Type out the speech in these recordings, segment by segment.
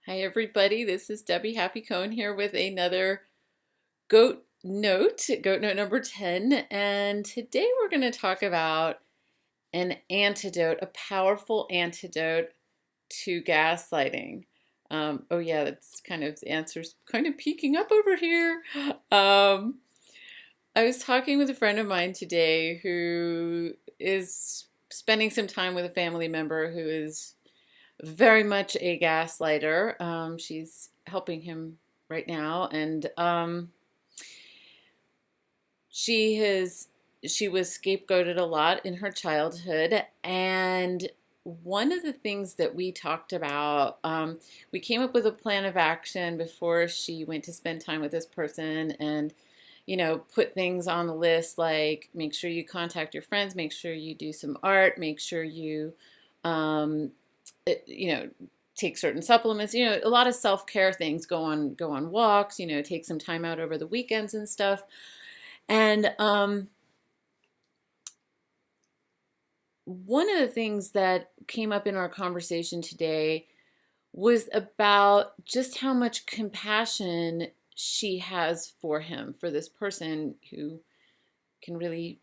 Hi everybody, this is Debbie Happy Cohn here with another goat note number 10. And today we're going to talk about an antidote, a powerful antidote to gaslighting. Oh yeah, that's kind of the answer's kind of peeking up over here. Um, I was talking with a friend of mine today who is spending some time with a family member who is very much a gaslighter. She's helping him right now, and she has she was scapegoated a lot in her childhood. And one of the things that we talked about, we came up with a plan of action before she went to spend time with this person, and put things on the list like make sure you contact your friends, make sure you do some art, make sure you um, you know take certain supplements, a lot of self-care things, go on walks, take some time out over the weekends and stuff. And one of the things that came up in our conversation today was about just how much compassion she has for him, for this person who can really,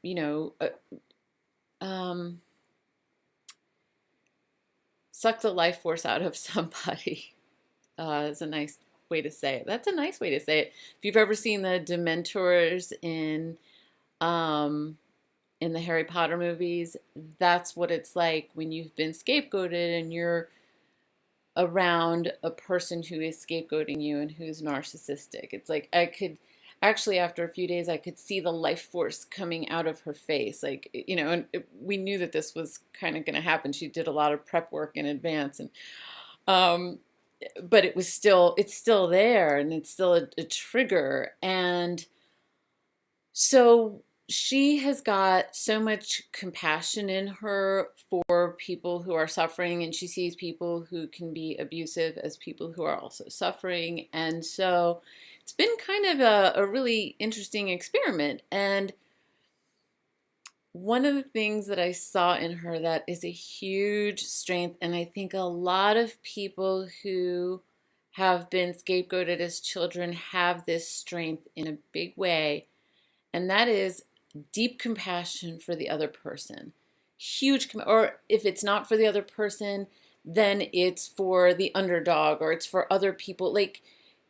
suck the life force out of somebody. Is a nice way to say it. That's a nice way to say it. If you've ever seen the Dementors um, in the Harry Potter movies, that's what it's like when you've been scapegoated and you're around a person who is scapegoating you and who's narcissistic. It's like I could actually, after a few days, I could see the life force coming out of her face. Like, and we knew that this was kind of going to happen. She did a lot of prep work in advance, and um, but it's still there, and it's still a trigger. And so she has got so much compassion in her for people who are suffering, and she sees people who can be abusive as people who are also suffering. And so it's been kind of a really interesting experiment. And one of the things that I saw in her that is a huge strength, and I think a lot of people who have been scapegoated as children have this strength in a big way, and that is deep compassion for the other person. Or if it's not for the other person, then it's for the underdog, or it's for other people. Like,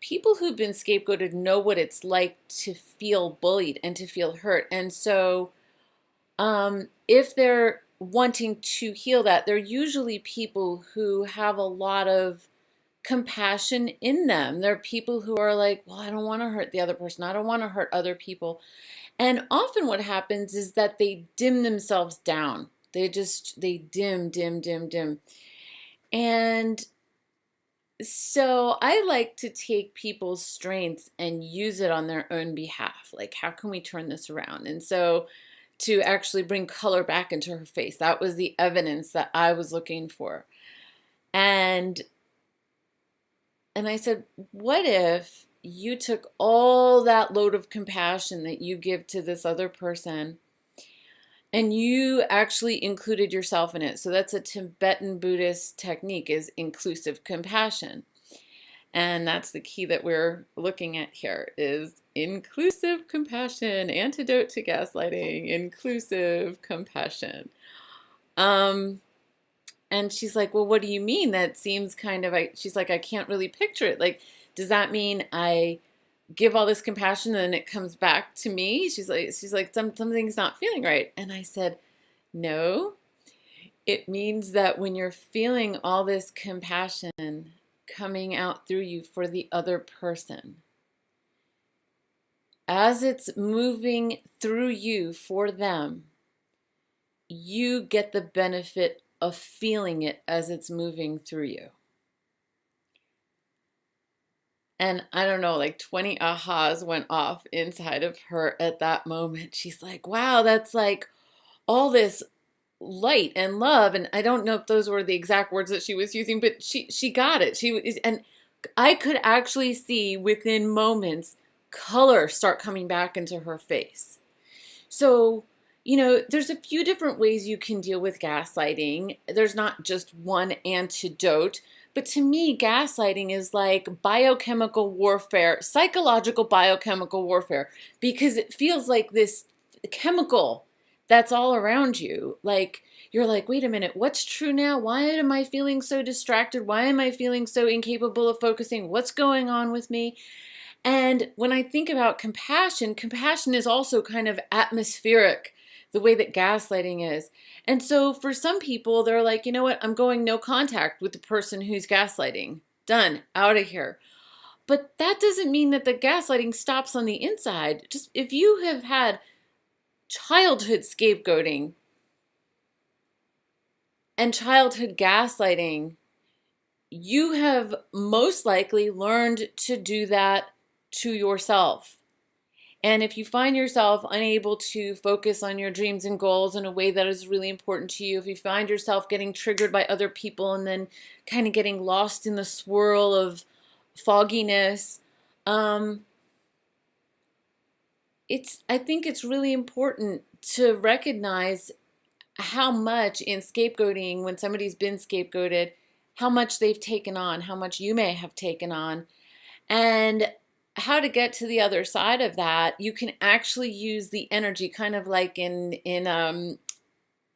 people who've been scapegoated know what it's like to feel bullied and to feel hurt. And so if they're wanting to heal that, they're usually people who have a lot of compassion in them. They're people who are like, well, I don't want to hurt the other person. I don't want to hurt other people. And often what happens is that they dim themselves down. They dim, dim, dim, dim. And so I like to take people's strengths and use it on their own behalf. Like, how can we turn this around? And so to actually bring color back into her face, that was the evidence that I was looking for. And I said, what if you took all that load of compassion that you give to this other person and you actually included yourself in it? So that's a Tibetan Buddhist technique, is inclusive compassion. And that's the key that we're looking at here, is inclusive compassion, antidote to gaslighting, inclusive compassion. And she's like, well, what do you mean? That seems kind of, she's like, I can't really picture it. Like, does that mean I give all this compassion and then it comes back to me? She's like, something's not feeling right. And I said, no, it means that when you're feeling all this compassion coming out through you for the other person, as it's moving through you for them, you get the benefit of feeling it as it's moving through you. And I don't know, like 20 ahas went off inside of her at that moment. She's like, wow, that's like all this light and love. And I don't know if those were the exact words that she was using, but she got it. And I could actually see within moments color start coming back into her face. So there's a few different ways you can deal with gaslighting. There's not just one antidote, But to me, gaslighting is like biochemical warfare, psychological biochemical warfare, because it feels like this chemical that's all around you. Like, you're like, wait a minute, what's true now? Why am I feeling so distracted? Why am I feeling so incapable of focusing? What's going on with me? And when I think about compassion, compassion is also kind of atmospheric, the way that gaslighting is. And so for some people, they're like, you know what? I'm going no contact with the person who's gaslighting. Done. Out of here. But that doesn't mean that the gaslighting stops on the inside. Just if you have had childhood scapegoating and childhood gaslighting, you have most likely learned to do that to yourself. And if you find yourself unable to focus on your dreams and goals in a way that is really important to you, if you find yourself getting triggered by other people and then kind of getting lost in the swirl of fogginess, I think it's really important to recognize how much in scapegoating, when somebody's been scapegoated, how much they've taken on, how much you may have taken on, and how to get to the other side of that. You can actually use the energy, kind of like in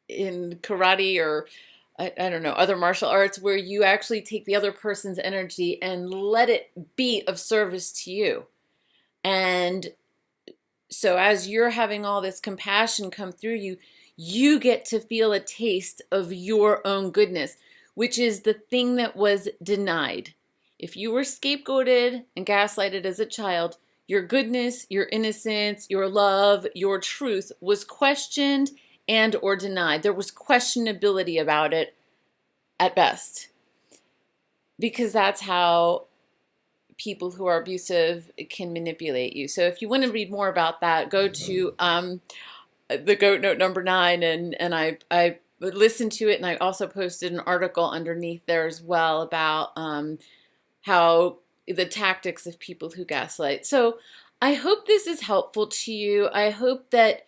karate, or I don't know, other martial arts, where you actually take the other person's energy and let it be of service to you. And so as you're having all this compassion come through you, you get to feel a taste of your own goodness, which is the thing that was denied. If you were scapegoated and gaslighted as a child, your goodness, your innocence, your love, your truth was questioned and or denied. There was questionability about it at best, because that's how people who are abusive can manipulate you. So if you want to read more about that, go to the Goat Note number 9, and I listened to it, and I also posted an article underneath there as well about how the tactics of people who gaslight. So I hope this is helpful to you. I hope that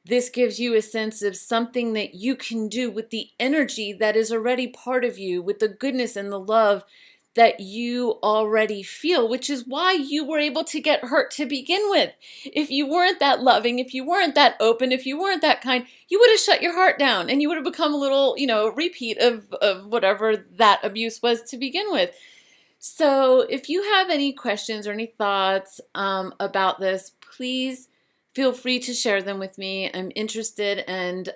this gives you a sense of something that you can do with the energy that is already part of you, with the goodness and the love that you already feel, which is why you were able to get hurt to begin with. If you weren't that loving, if you weren't that open, if you weren't that kind, you would have shut your heart down and you would have become a little, repeat of whatever that abuse was to begin with. So if you have any questions or any thoughts about this, please feel free to share them with me. I'm interested, and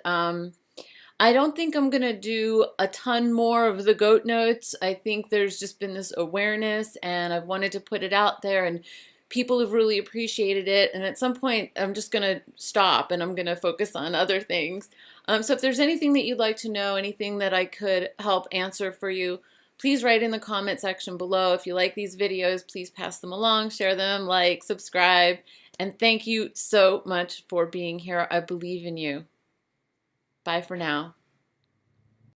I don't think I'm going to do a ton more of the goat notes. I think there's just been this awareness, and I've wanted to put it out there, and people have really appreciated it. And at some point, I'm just going to stop, and I'm going to focus on other things. So if there's anything that you'd like to know, anything that I could help answer for you, please write in the comment section below. If you like these videos, please pass them along, share them, like, subscribe. And thank you so much for being here. I believe in you. Bye for now.